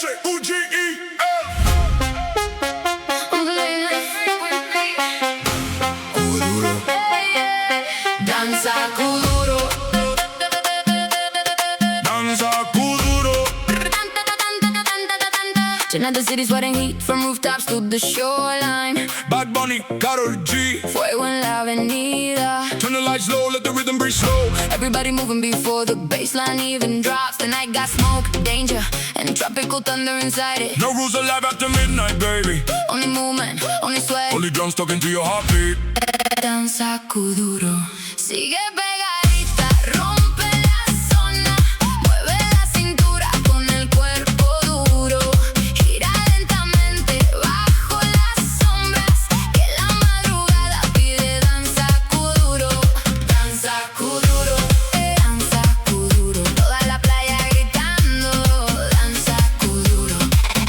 HUGEL. Danza kuduro. Danza kuduro. Tonight the city's sweating heat from rooftops to the shoreline. Bad Bunny, Karol G. Fuego en la avenida. Turn the lights low, let the rhythm breathe slow. Everybody moving before the bassline even drops. The night got smoke, danger, and tropical thunder inside it. No rules alive after midnight, baby. Only movement, only sweat. Only drums talking to your heartbeat. Danza kuduro. Sigue pegadita, rompe la zona. Mueve la cintura con el cuerpo duro. Gira lentamente bajo las sombras. Que la madrugada pide danza kuduro. Danza kuduro, danza kuduro. Toda la playa gritando. Danza kuduro,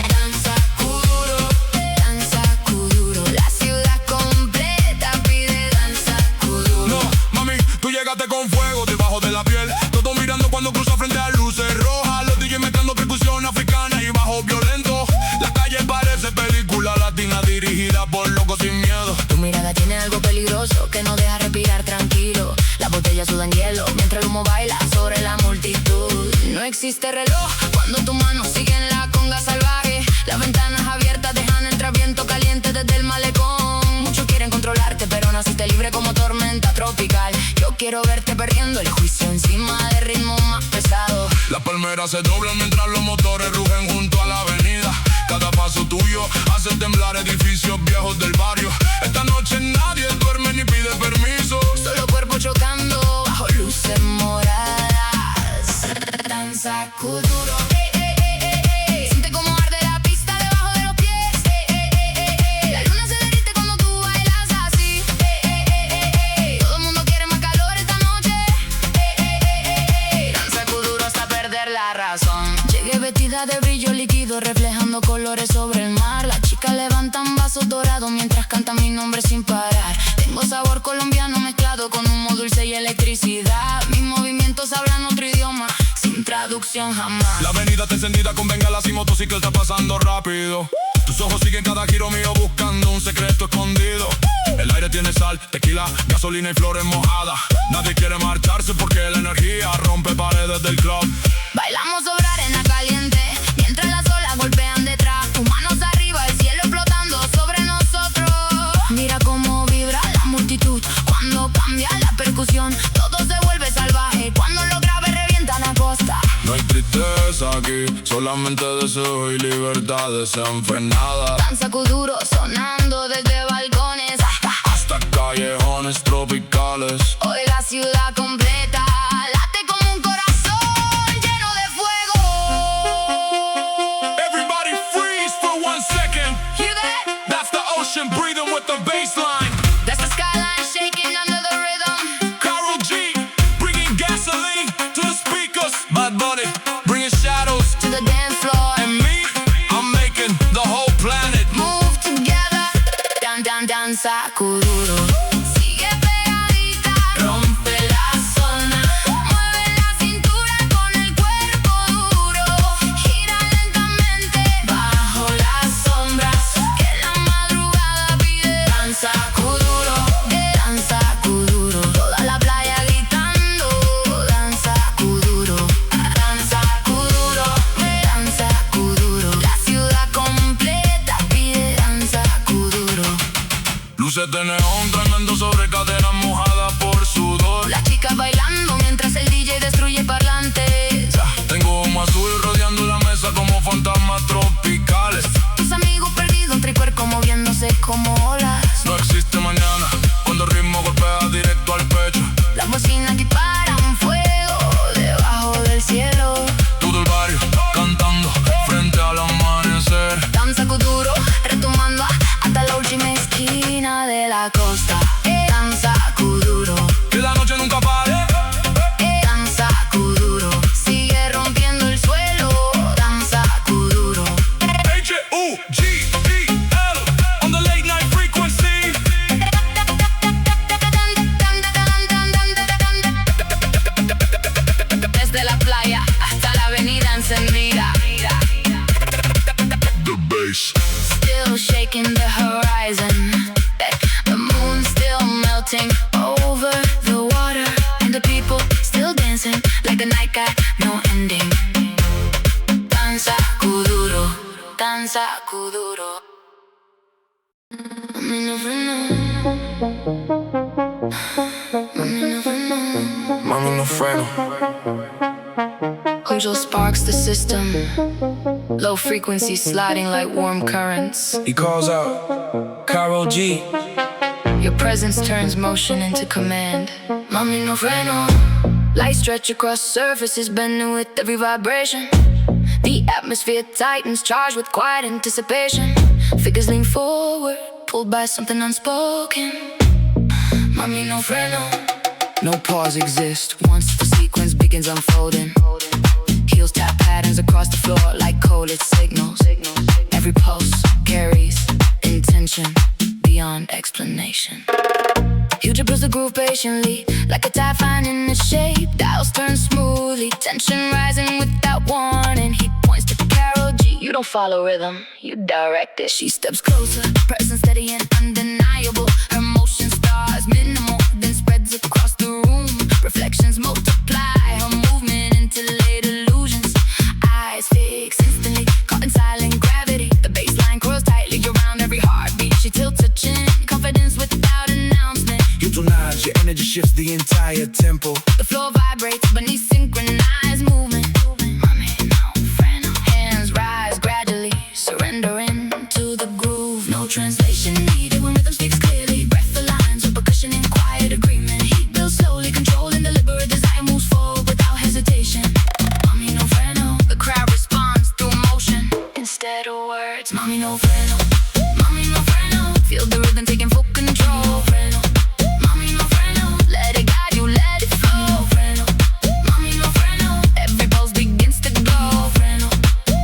danza kuduro, danza kuduro. La ciudad completa pide danza kuduro. No, mami, tú llegaste con fuego debajo de la piel. Todo mirando cuando cruza frente a luces rojas. Los DJs mezclando percusión africana y bajo violento. La calle parece película latina dirigida por locos sin miedo. Tu mirada tiene algo peligroso que no deja respirar tranquilo. Las botellas sudan hielo mientras el humo baila sobre la multitud. No existe reloj cuando tu mano sigue en la conga salvaje. Las ventanas abiertas dejan entrar viento caliente desde el malecón. Muchos quieren controlarte pero naciste libre como tormenta tropical. Yo quiero verte perdiendo el juicio encima del ritmo más pesado. Las palmeras se doblan mientras los motores rugen junto a la avenida. Cada paso tuyo hace temblar edificios viejos del barrio. Esta noche nadie duerme ni pide permiso. Solo cuerpos chocando bajo luces moradas. Danza kuduro. Siente como arde la pista debajo de los pies. La luna se derrite cuando tú bailas así. Todo el mundo quiere más calor esta noche. Danza kuduro hasta perder la razón. Llegué vestida de brillo líquido reflejando colores sobre el mar. Las chicas levantan vasos dorados mientras cantan mi nombre sin parar. Tengo sabor colombiano mezclado con humo dulce y electricidad. Mis movimientos hablan otro idioma sin traducción jamás. La avenida está encendida con bengalas y motocicletas pasando rápido. Tus ojos siguen cada giro mío buscando un secreto escondido. El aire tiene sal, tequila, gasolina y flores mojadas. Nadie quiere marcharse porque la energía rompe paredes del club. Bailamos sobre arena caliente mientras las olas golpean detrás. Tus manos arriba, el cielo explotando sobre nosotros. Mira cómo vibra la multitud cuando cambia la percusión. Todo se vuelve salvaje cuando los graves revientan a costa. No hay tristeza aquí, solamente deseo y libertad desenfrenada. Danza kuduro sonando desde balcones Hasta callejones tropicales. hoy la ciudad completa late como un corazón lleno de fuego. Everybody freeze for 1 second. Hear that? That's the ocean breathing with the bassline. That's the skyline shaking under the rhythm. Karol G, bringing gasoline to the speakers. Bad Bunny, bringing shadows. To the dance floor And me, I'm making the whole planet. move together. Danza kuduro. Sigue pegadita, rompe la zona. Mueve la cintura con el cuerpo duro. Gira lentamente bajo las sombras. Que la madrugada pide danza kuduro. Danza kuduro. Toda la playa gritando. Danza kuduro. Danza kuduro. Danza kuduro. La ciudad completa pide danza kuduro. Luces de neón, tremendo sobre cadenas mojadas por sudor. Las chicas bailando mientras el DJ destruye parlantes. Tengo humo azul rodeando la mesa como fantasmas tropicales. Tus amigos perdidos entre cuerpos moviéndose como olas. No existe mañana cuando el ritmo golpea directo al pecho. Las bocinas disparan fuego debajo del cielo. Todo el barrio cantando frente al amanecer. Danza kuduro retomando hasta la última esquina de la costa. Danza kuduro. Que la noche nunca pare. Danza kuduro. Sigue rompiendo el suelo. Danza kuduro. HUGEL on the late night frequency. Desde la playa hasta la avenida encendida. bass. Still shaking the horizon. The moon still melting over the water, and the people still dancing like the night got no ending. Danza kuduro, danza kuduro. Mami no freno. Mami no freno. HUGEL sparks the system. Low frequency sliding like warm currents. He calls out, Karol G. Your presence turns motion into command. Mami no freno. Light stretch across surfaces, bending with every vibration. The atmosphere tightens, charged with quiet anticipation. Figures lean forward, pulled by something unspoken. Mami no freno. No pause exists once the sequence begins unfolding. Heels tap patterns across the floor like coded signals. Every pulse carries intention beyond explanation. HUGEL builds the groove patiently, like a tide finding a shape. Dials turn smoothly, tension rising without warning. He points to Karol G. You don't follow rhythm, you direct it. She steps closer, presence steady and undeniable. Her motion starts minimal, then spreads across the room. Reflections multiply, her movement into late illusions. Eyes fixed instantly, caught in silent gravity. The bassline curls tightly around every heartbeat. She tilts her chin, confidence without announcement. You do not, your energy shifts the entire tempo. The floor vibrates beneath synchronized movement. Mami no freno. Hands rise gradually, surrendering to the groove. No translation needed when rhythm speaks clearly. Breath aligns with percussion in quiet agreement. Heat builds slowly, controlling deliberate desire moves forward without hesitation. Mami no freno. The crowd responds through motion instead of words. Mami no freno. Mami no freno. Feel the rhythm taking full control. Freno. Mami no freno. Let it guide you, let it flow. Freno. Mami no freno. Every pulse begins to go. Freno.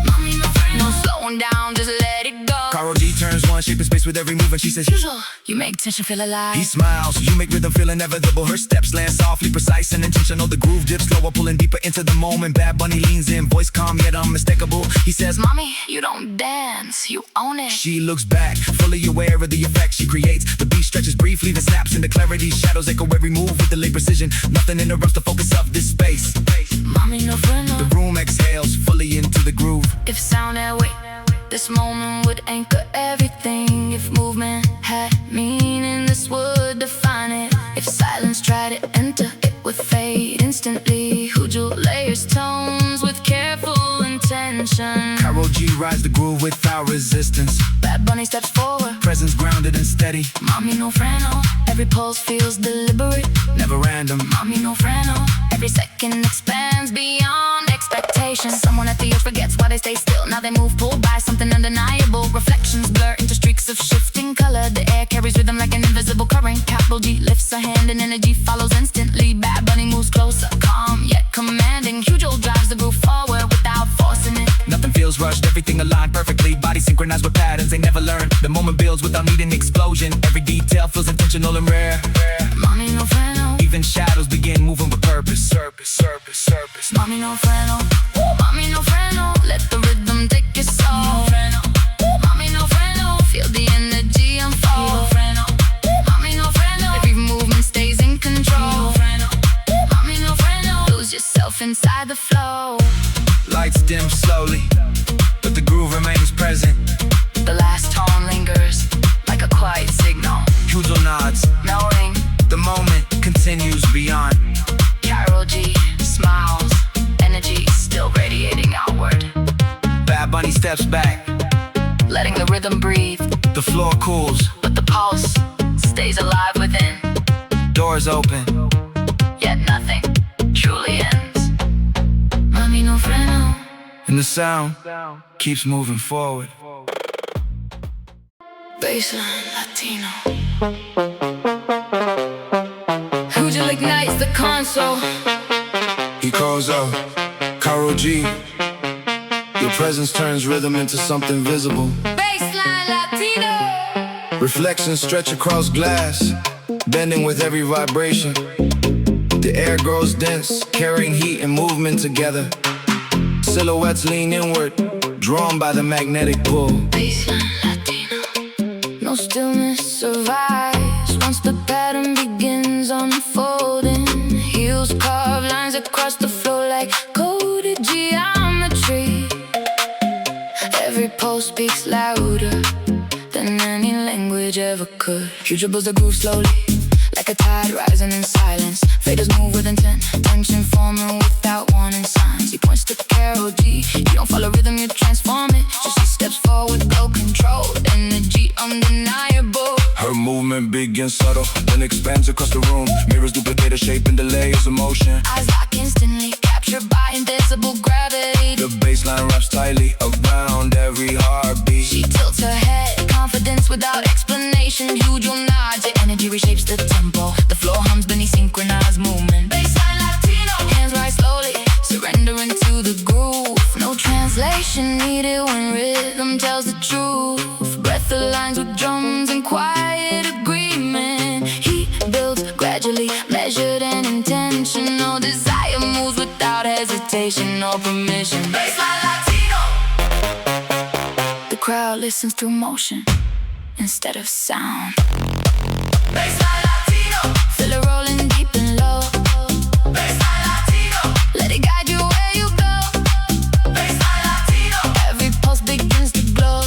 Mami no freno. No slowing down, just let it go. Karol G turns one shape in space with every move and she says, HUGEL, you make tension feel alive. He smiles, you make rhythm feel inevitable. Her steps land softly, precise and intentional. The groove dips slower, pulling deeper into the moment. Bad Bunny leans in, voice calm yet unmistakable. He says, Mami, you don't dance, you own it. She looks back, fully aware of the effect she creates. The beat stretches briefly, then snaps into clarity. Shadows echo every move with delayed precision. Nothing interrupts the focus of this space. Mami no freno. The room exhales, fully into the groove. If sound had weight, this moment would anchor everything. If movement had meaning, this would define it. If silence tried to enter, it would fade instantly. HUGEL layers tones with careful intention. Karol G rides the groove without resistance. Bad Bunny steps forward, Presence grounded and steady. Mami no freno. Every pulse feels deliberate. Never random. Mami no freno. Every second expands beyond expectation. Someone at the edge forgets why they stay still. Now they move, pulled by something undeniable. Reflections blur into streaks of shifting color. The air carries rhythm like an invisible current. Karol G lifts her hand and energy follows instantly. Bad Bunny moves closer, calm yet commanding. HUGEL drives the groove forward without forcing it. Nothing feels rushed, everything aligned perfectly. Body synchronized with patterns they never learn. The moment builds without needing explosion. Every detail feels intentional and rare. Mami no freno. Even shadows begin moving with purpose. Mami no freno. Mami no freno. Let the rhythm take your soul. Mami no freno. Feel the energy unfold. Mami no freno. Every movement stays in control. Mami no freno. Lose yourself inside the flow. Lights dim slowly, but the groove remains present. The last tone lingers like a quiet signal. HUGEL nods, Knowing the moment continues beyond. Karol G smiles, energy still radiating outward. Bad Bunny steps back, letting the rhythm breathe, the floor cools, but the pulse stays alive within. doors open. Yet nothing truly ends. Mami no freno. And the sound keeps moving forward. Bassline Latino. HUGEL ignites the console. He calls out, Karol G. Your presence turns rhythm into something visible. Bassline Latino. Reflections stretch across glass, bending with every vibration. The air grows dense, carrying heat and movement together. Silhouettes lean inward, drawn by the magnetic pull. Baseline Latino, no stillness survives once the pattern begins unfolding. Heels carve lines across the floor like coded geometry. Every pulse speaks louder than any language ever could. He dribbles the groove slowly, like a tide rising in silence. Faders move with intent, tension forming without warning signs. He points to Karol G. You don't follow rhythm, you transform it. Just see steps forward, go controlled, energy undeniable. Her movement begins subtle, then expands across the room. Mirrors duplicate the shape and the layers of motion. Eyes lock instantly, captured by invisible gravity. The bassline wraps tightly around every heartbeat. She tilts her head, confidence without explanation. Huge nods, your energy reshapes the tempo. The floor hums beneath synchronized movement. Baseline Latino, hands rise slowly, surrendering to the groove. No translation needed when rhythm tells the truth. Breath aligns with drums in quiet agreement. He builds gradually, measured and intentional. Desire moves without hesitation or permission. Baseline Latino. The crowd listens through motion instead of sound. Baseline Latino. Feel it rolling deep and low. Baseline Latino. Let it guide you where you go. Baseline Latino. Every pulse begins to glow.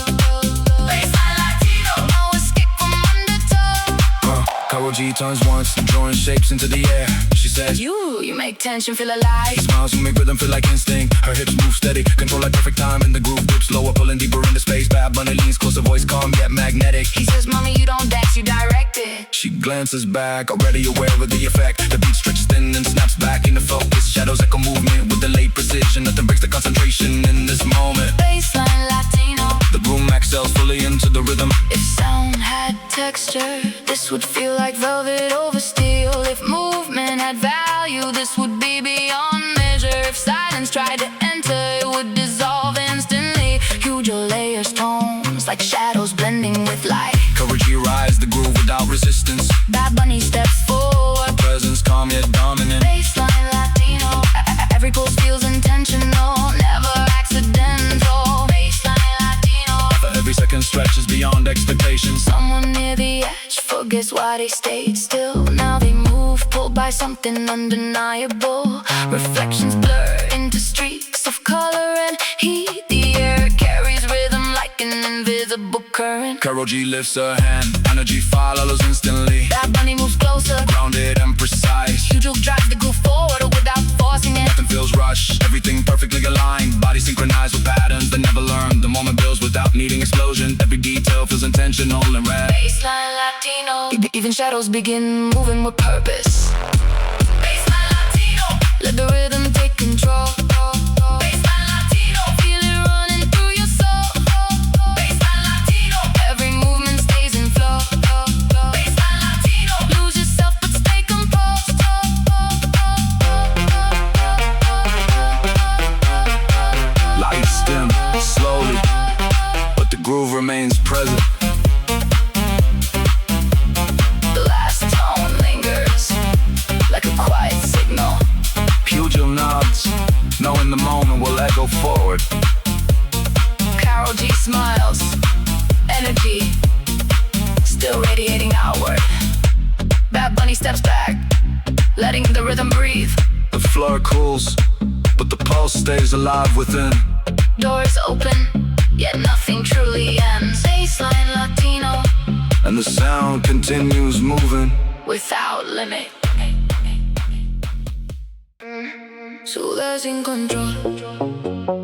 Baseline Latino. No escape from undertow. Karol G turns once, drawing shapes into the air. She says, You make tension feel alive. smiles who make rhythm feel like instinct. Her hips move steady, control at perfect time. And the groove dips lower, pulling deeper into space. Bad Bunny leans closer, voice calm yet magnetic. He says, Mommy, you don't dance, you direct it. She glances back, already aware of the effect. The beat stretches thin and snaps back into focus. Shadows echo movement with delayed precision. Nothing breaks the concentration in this moment. Baseline Latino. The groove excels fully into the rhythm. If sound had texture, this would feel like velvet over steel. If movement had value, this would be beyond measure. If silence tried to enter, it would dissolve instantly. Huge layers, tones, like shadows blending with light. Karol G rides the groove without resistance. Bad Bunny steps forward. Presence calm yet dominant. Baseline Latino. Every pulse feels intentional, never accidental. Baseline Latino. For every second stretches beyond expectations. Someone near the edge forgets why they stayed still. Now they move, pulled by something undeniable. Reflections blur into streaks of color and heat. The air carries rhythm like an invisible current. Karol G lifts her hand, energy follows instantly. That Bunny moves closer, Grounded and precise. HUGEL drives the groove forward without forcing it. Nothing feels rushed, everything perfectly aligned. Body synchronized with patterns that never learn. The moment builds without needing explosion. Every detail feels intentional and rare. Baseline Latino. Even shadows begin moving with purpose. Baseline Latino. Let the rhythm take control. Baseline Latino. Feel it running through your soul. Baseline Latino. Every movement stays in flow. Baseline Latino. Lose yourself but stay composed. Lights dim slowly, but the groove remains present. The last tone lingers like a quiet signal. HUGEL nods, knowing the moment will echo forward. Karol G smiles, energy still radiating outward. Bad Bunny steps back, letting the rhythm breathe. The floor cools, but the pulse stays alive within. Doors open, yet nothing truly ends. Baseline Latino, And the sound continues moving. without limit. Sudas sin control.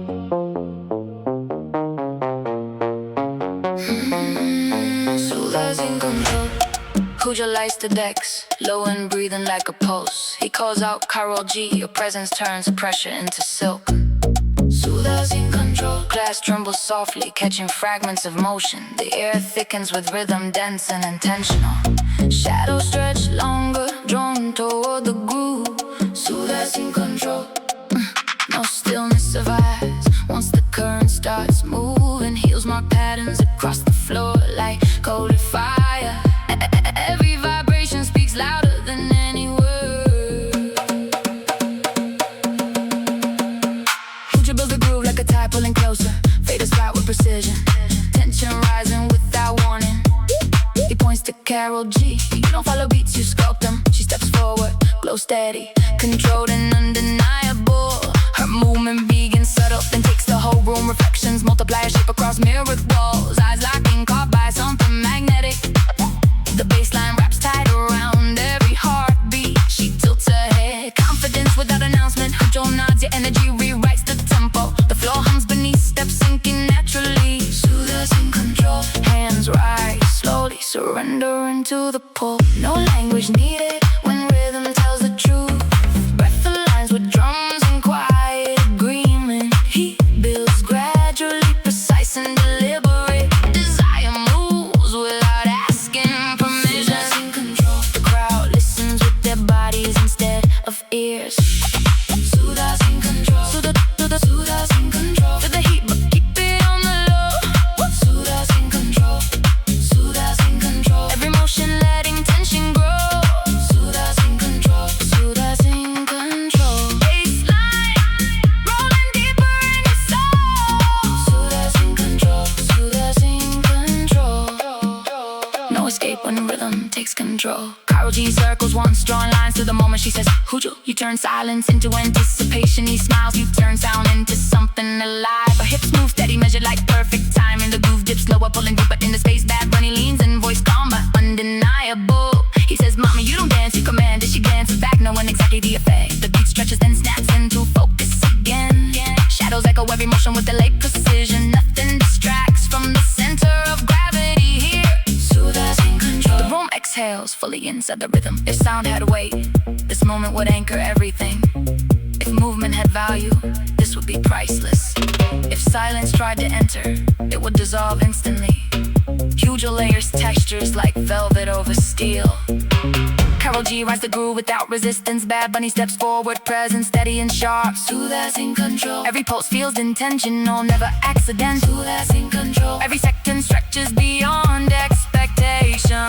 Sudas sin control. HUGEL lights the decks, low and breathing like a pulse. He calls out Karol G, your presence turns pressure into silk. Sudas sin control. Glass trembles softly, catching fragments of motion. The air thickens with rhythm, dense and intentional. Shadows stretch longer, drawn toward the groove. Sudas sin control. No stillness survives once the current starts moving. Heels mark patterns across the floor like coded fire. Every vibration speaks louder than any word. HUGEL builds the groove, Karol G. You don't follow beats, you sculpt them. She steps forward, glow steady, controlled and undeniable. Her movement begins subtle, then takes the whole room. Reflections multiply her shape across mirrored walls. Eyes locking, caught by something magnetic. The bassline wraps tight around every heartbeat. She tilts her head, confidence without announcement. HUGEL nods, your energy rewrites the tempo. The floor hums beneath, steps sinking naturally. Soothe us in control. Hands rise slowly, surrendering to the pull. No language needed when rhythm tells the truth. Breath aligns with drums and quiet agreement. He builds gradually, precise and deliberate. Desire moves without asking permission. In control. The crowd listens with their bodies instead of ears. Soothe us in control. Soothe us in control. Feel the heat, but keep it on the low. Soothe us in control. Soothe us in control. Every motion letting tension grow. Soothe us in control. Soothe us in control. Baseline rolling deeper in your soul. Soothe us in control. Soothe us in control. No escape when rhythm takes control. Karol G circles once, drawing lines to the moment she says HUGEL. You turn silence into anticipation. He smiles, you turn sound into something alive. Her hips move steady, measured like perfect time. In the groove dips lower, pulling deeper in the space. Bad Bunny leans in, voice calm but undeniable. He says, "Mommy, you don't dance, you command it." She glances back, knowing exactly the effect. The beat stretches, then snaps into focus again. Shadows echo every motion with delayed precision. Nothing distracts from the center of gravity here. Soothe us in control. The room exhales, fully inside the rhythm. If sound had weight, this moment would anchor everything. If movement had value, this would be priceless. If silence tried to enter, it would dissolve instantly. HUGEL layers textures like velvet over steel. Karol G rides the groove without resistance. Bad Bunny steps forward, present, steady and sharp. Soothe us in control. Every pulse feels intentional, never accidental. Soothe us in control. Every second stretches beyond expectation.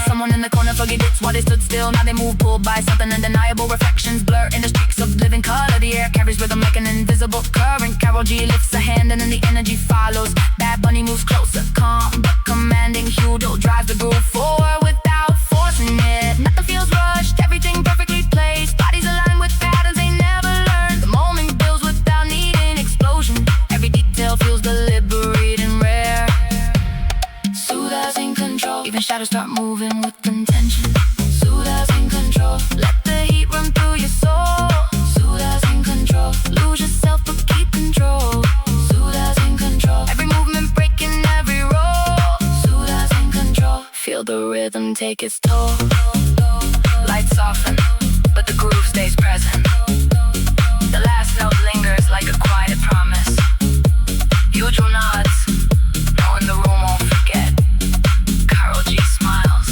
Someone in the corner forgets why they stood still. Now they move, pulled by something undeniable. Reflections blur in the streaks of living color. The air carries rhythm like an invisible current. Karol G lifts a hand and then the energy follows. Bad Bunny moves closer, calm but commanding. HUGEL drives the groove forward without forcing it. Nothing feels rushed, everything perfectly placed. Bodies align with patterns they never learned. The moment builds without needing explosion. Every detail feels deliberate and rare. Soothe us in control. Even shadows start moving with intention. Soothe us in control. Let the heat run through your soul. Soothe us in control. Lose yourself but keep control. Soothe us in control. Every movement breaking every roll. Soothe us in control. Feel the rhythm take its toll. Lights soften, but the groove stays present. The last note lingers like a quiet promise. HUGEL nods, knowing the room won't forget. Karol G smiles,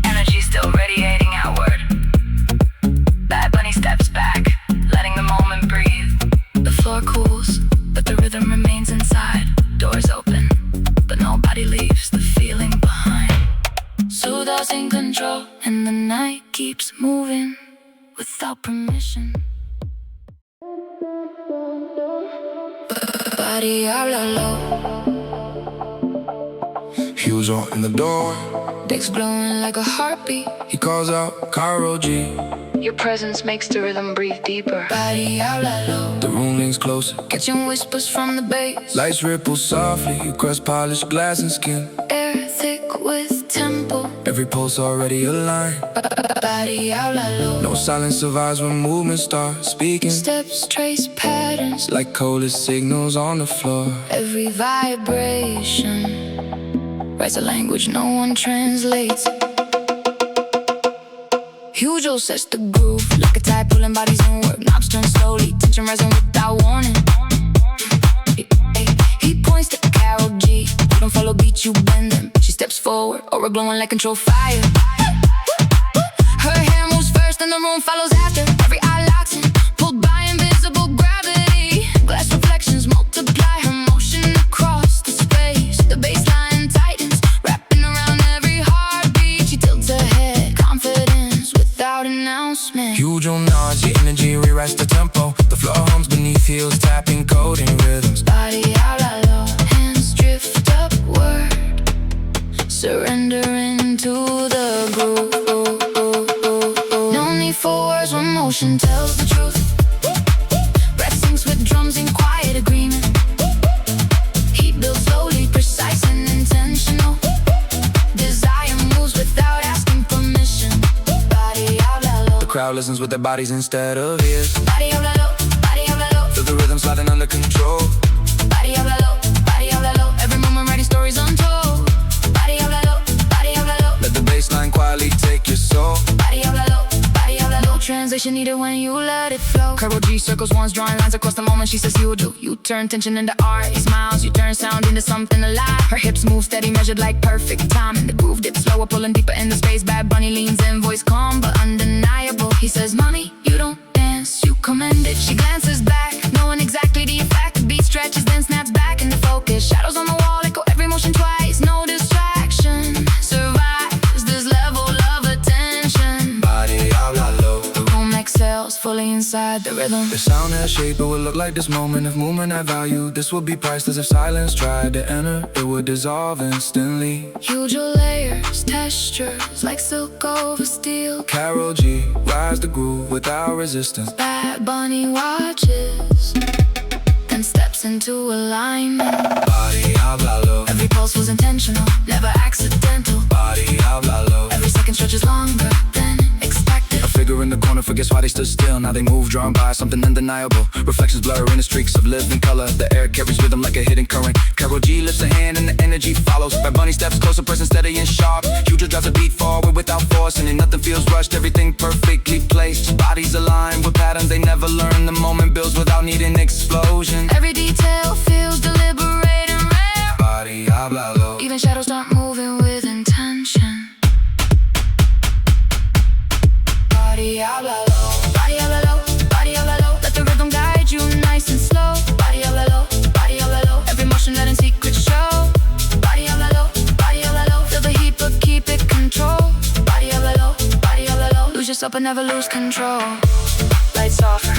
energy still radiating outward. Bad Bunny steps back, letting the moment breathe. The floor cools, but the rhythm remains inside. Doors open, but nobody leaves the feeling behind. Soothe us in control, and the night keeps moving without permission. Body háblalo. HUGEL in the door. Dick's glowing like a heartbeat. He calls out Karol G. Your presence makes the rhythm breathe deeper. Body háblalo. The room leans closer. Catching whispers from the bass. Lights ripple softly across polished glass and skin. Air thick with tempo. Every pulse already aligned. Body háblalo. No silence survives when movement starts speaking. Steps trace patterns Like coldest signals on the floor. Every vibration writes a language no one translates. HUGEL sets the groove like a tide pulling bodies in work. Knobs turn slowly, tension rising without warning. He points to Karol G. You don't follow beats, you bend them. She steps forward, aura glowing like control fire. Her hair moves first and the room follows after. Every eye locks in, pulled by invisible gravity. Glass reflections multiply her motion across the space. The bassline tightens, wrapping around every heartbeat. She tilts her head, confidence without announcement. HUGEL nods, your energy rewrites the tempo. The floor hums beneath heels, tapping coding rhythms. Body out low, hands drift upward. surrendering to the groove. No need for words when motion tells the truth. Breath syncs with drums in quiet agreement. Heat builds slowly, precise and intentional. Desire moves without asking permission. Body habla low. The crowd listens with their bodies instead of ears. Body habla low, body habla low. Feel the rhythm sliding under control. Body habla low, body habla low. Every moment writing stories untold. Body habla low, body habla low. Let the bassline quietly take your soul. Body habla low, body habla low. Translation needed when you let it flow. Karol G circles ones, drawing lines across the moment she says you do. You turn tension into art, he smiles. You turn sound into something alive. Her hips move steady, measured like perfect time. And the groove dips slower, pulling deeper in the space. Bad Bunny leans in, voice calm but undeniable. He says, "Mommy, you don't dance, you commend it." She glances back, knowing exactly the effect. The beat stretches, then snaps back into focus. Shadows on the wall, echo every motion twice. No distraction survives this level of attention. Body habla low. Exhales fully inside the rhythm. The sound has shape, it would look like this moment. If movement had value, this would be priceless. If silence tried to enter, it would dissolve instantly. Huge layers, textures like silk over steel. Karol G rides the groove without resistance. Bad Bunny watches, then steps into alignment. Body habla low. Every pulse was intentional, never accidental. Body habla low. Every second stretches longer than expected. A figure in the corner forgets why they stood still. Now they move, drawn by something undeniable. Reflections blur in the streaks of living color. The air carries rhythm like a hidden current. Karol G lifts a hand and the energy follows. Bad Bunny steps closer, present steady and sharp. Huge drives a beat forward without force, and nothing feels rushed. Everything perfectly placed. Bodies aligned with patterns they never learn. The moment builds without needing explosion. Every detail feels deliberate and rare. Body habla low. Even shadows start moving with intention. Body habla low, body habla low, body habla low. Let the rhythm guide you nice and slow. Body habla low, body habla low. Every motion letting secrets show. Body habla low, body habla low. Feel the heat but keep it controlled. Body habla low, body habla low. Lose yourself but never lose control. Lights softer,